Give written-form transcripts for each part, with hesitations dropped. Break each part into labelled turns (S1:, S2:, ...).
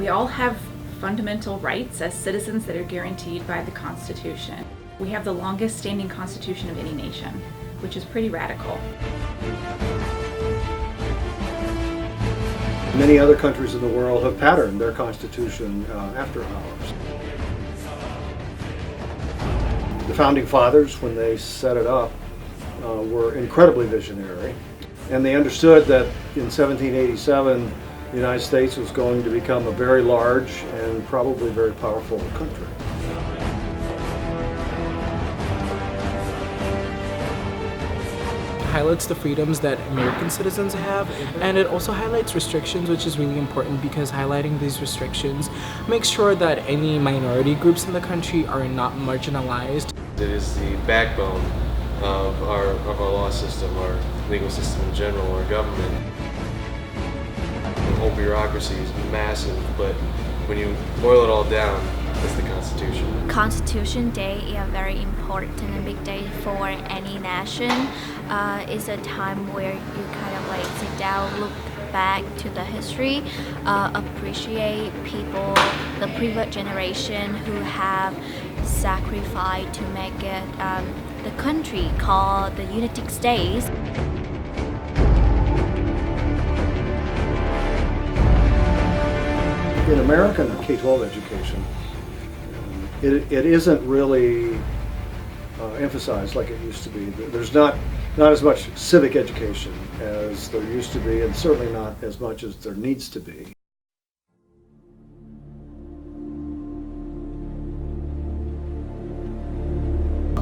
S1: We all have fundamental rights as citizens that are guaranteed by the Constitution. We have the longest standing constitution of any nation, which is pretty radical.
S2: Many other countries in the world have patterned their constitution after ours. The Founding Fathers, when they set it up, were incredibly visionary, and they understood that in 1787 the United States was going to become a very large and probably very powerful country.
S3: It highlights the freedoms that American citizens have, and it also highlights restrictions, which is really important because highlighting these restrictions makes sure that any minority groups in the country are not marginalized.
S4: It is the backbone of our law system, our legal system in general, our government. The whole bureaucracy is massive, but when you boil it all down, it's the Constitution.
S5: Constitution Day is a very important and big day for any nation. It's a time where you kind of like sit down, look back to the history, appreciate people, the previous generation who have sacrificed to make it the country called the United States.
S2: In American K-12 education, it isn't really emphasized like it used to be. There's not as much civic education as there used to be, and certainly not as much as there needs to be.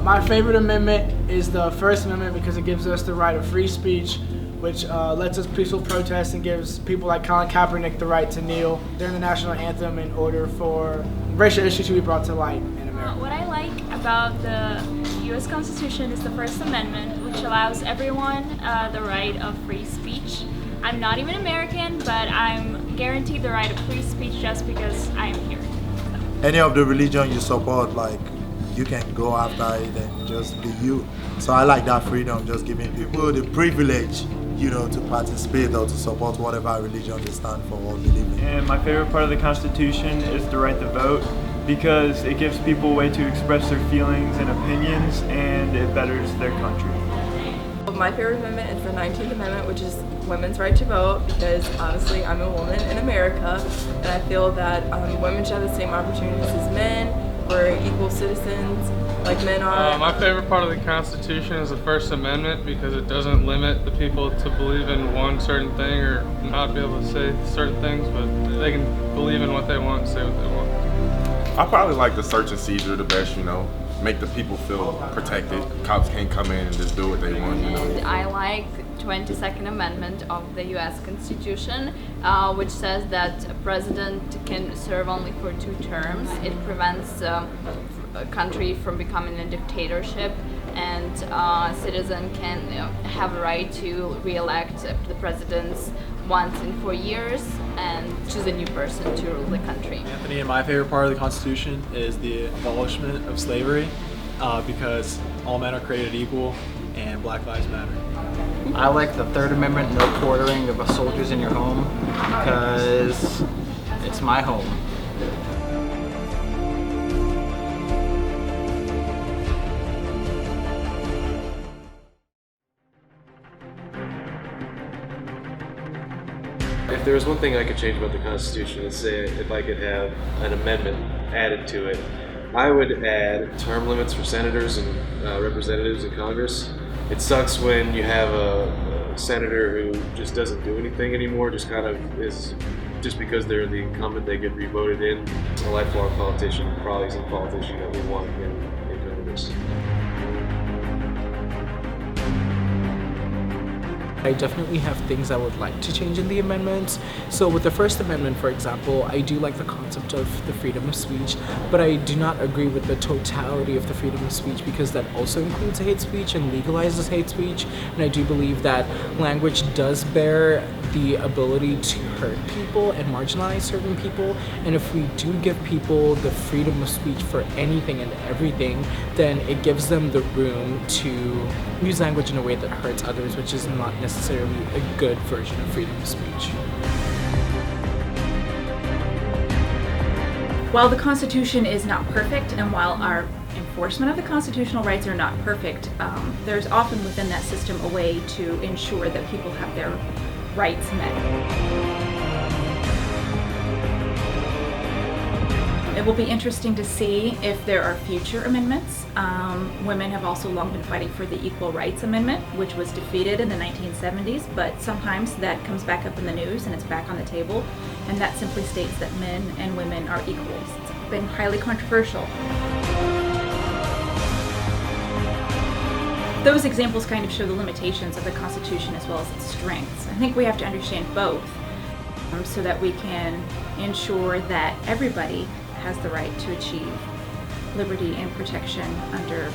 S6: My favorite amendment is the First Amendment because it gives us the right of free speech, which lets us peaceful protest and gives people like Colin Kaepernick the right to kneel during the national anthem in order for racial issues to be brought to light in America.
S7: What I like about the U.S. Constitution is the First Amendment, which allows everyone the right of free speech. I'm not even American, but I'm guaranteed the right of free speech just because I am here. So.
S8: Any of the religion you support, like, you can go after it and just be you. So I like that freedom, just giving people the privilege, you know, to participate or to support whatever religion they stand for or believe in.
S9: And my favorite part of the Constitution is the right to vote, because it gives people a way to express their feelings and opinions, and it betters their country.
S10: My favorite amendment is the 19th Amendment, which is women's right to vote, because obviously I'm a woman in America, and I feel that women should have the same opportunities as men. We're equal citizens like men are.
S11: My favorite part of the Constitution is the First Amendment because it doesn't limit the people to believe in one certain thing or not be able to say certain things, but they can believe in what they want and say what they want.
S12: I probably like the search and seizure the best, you know, make the people feel protected. Cops can't come in and just do what they want, you know.
S13: I like 22nd Amendment of the U.S. Constitution, which says that a president can serve only for 2 terms. It prevents a country from becoming a dictatorship, and a citizen can have a right to re-elect the president once in 4 years and choose a new person to rule the country.
S14: Anthony, and my favorite part of the Constitution is the abolishment of slavery, because all men are created equal and Black Lives Matter.
S15: I like the Third Amendment, no quartering of soldiers in your home, because it's my home.
S4: If there was one thing I could change about the Constitution, let's say if I could have an amendment added to it, I would add term limits for senators and representatives in Congress. It sucks when you have a senator who just doesn't do anything anymore, just kind of is, just because they're the incumbent, they get re-voted in. A lifelong politician probably is a politician that we want in Congress.
S3: I definitely have things I would like to change in the amendments. So with the First Amendment, for example, I do like the concept of the freedom of speech, but I do not agree with the totality of the freedom of speech because that also includes hate speech and legalizes hate speech. And I do believe that language does bear the ability to hurt people and marginalize certain people. And if we do give people the freedom of speech for anything and everything, then it gives them the room to use language in a way that hurts others, which is not necessarily a good version of freedom of speech.
S1: While the Constitution is not perfect, and while our enforcement of the constitutional rights are not perfect, there's often within that system a way to ensure that people have their rights met. It will be interesting to see if there are future amendments. Women have also long been fighting for the Equal Rights Amendment, which was defeated in the 1970s, but sometimes that comes back up in the news and it's back on the table, and that simply states that men and women are equals. It's been highly controversial. Those examples kind of show the limitations of the Constitution as well as its strengths. I think we have to understand both so that we can ensure that everybody has the right to achieve liberty and protection under